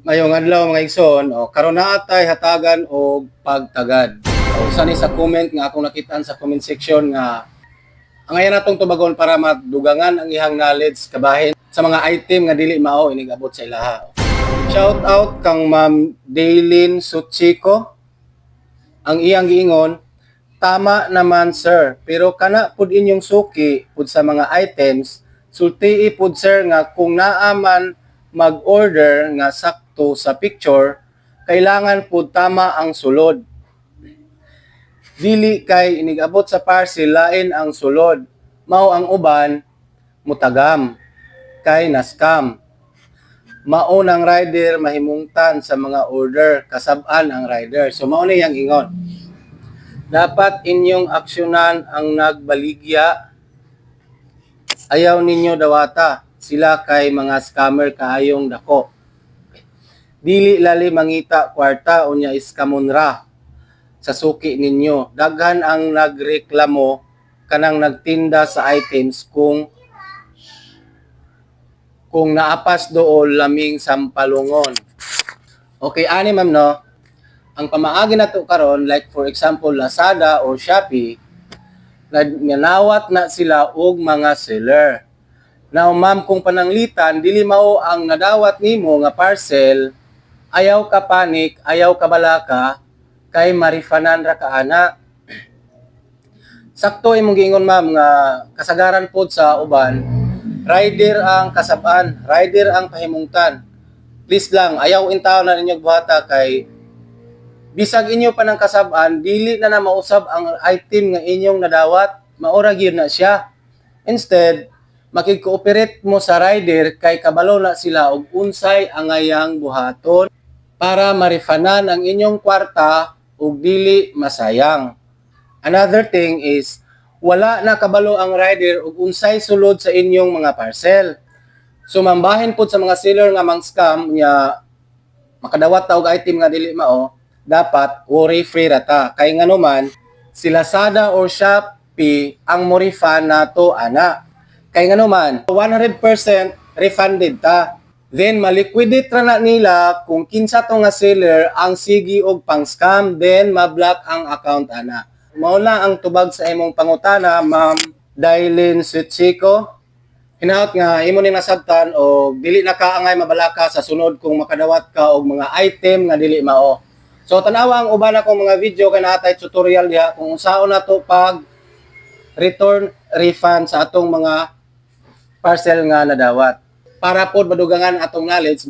Mayong adlaw mga igsoon, karon na atay hatagan og pagtagad. Usa ni sa comment nga akong nakitaan sa comment section nga ang ayan natong tubagon para madugangan ang ihang knowledge kabahin sa mga item nga dili mao inigabot sa ilaha. Shout out kang Ma'am Daylin Suchiko. Ang iyang giingon, tama naman sir, pero kana pud inyong suki pud sa mga items, sultii pud sir nga kung naa man mag-order nga sakto sa picture, kailangan pud tama ang sulod. Dili kay inigabot sa parcel lain ang sulod. Mao ang uban mutagam kay na-scam. Maunang rider mahimungtan sa mga order, kasab-an ang rider. So mao ni yang ingon. Dapat inyong aksyonan ang nagbaligya. Ayaw ninyo dawata. Sila kay mga scammer kaayong dako. Dili lali mangita kwarta unya iskamunra sa suki ninyo. Daghan ang nagreklamo kanang nagtinda sa items kung naapas dool laming sampalungon. Okay, ani ma'am no? Ang pamaagi nato karon like for example Lazada or Shopee, nanawat na sila og mga seller. Now ma'am, kung pananglitan dili mao ang nadawat nimo nga parcel, ayaw ka panik, ayaw ka balaka kay marifanan ra ka ana. Sakto imong giingon ma'am nga kasagaran pod sa uban, rider ang kasab-an, rider ang pahimungtan. Please lang, ayaw intaw na ninyo buhata kay bisag inyo pa ng kasab-an, dili na mausab ang item nga inyong nadawat, maura gyud na siya. Instead, makig-cooperate mo sa rider kay kabalo na sila og unsay ang ayang buhaton para marifanan ang inyong kwarta ug dili masayang. Another thing is wala na kabalo ang rider ug unsay sulod sa inyong mga parcel. So mambahin pud sa mga seller nga mang scam nya makadawat ta og item nga dili mao, dapat worry free rata kay ngano man si Lazada or Shopee ang mo refund nato ana. Kay ngano man 100% refunded ta. Then maliquidate ra na nila kung kinsa to nga seller ang sigi og pang scam, then ma-block ang account ana. Mao na ang tubag sa imong pangutana, Ma'am Daylin Suchiko. Hinaot nga imo ning nasabtan o dili na kaangay mabalaka sa sunod kung makadawat ka og mga item nga dili mao. So tanawa ang uban akong mga video kay naatay tutorial diha kung unsaon nato pag return refund sa atong mga parcel nga nadawat. Para pod madugangan atong knowledge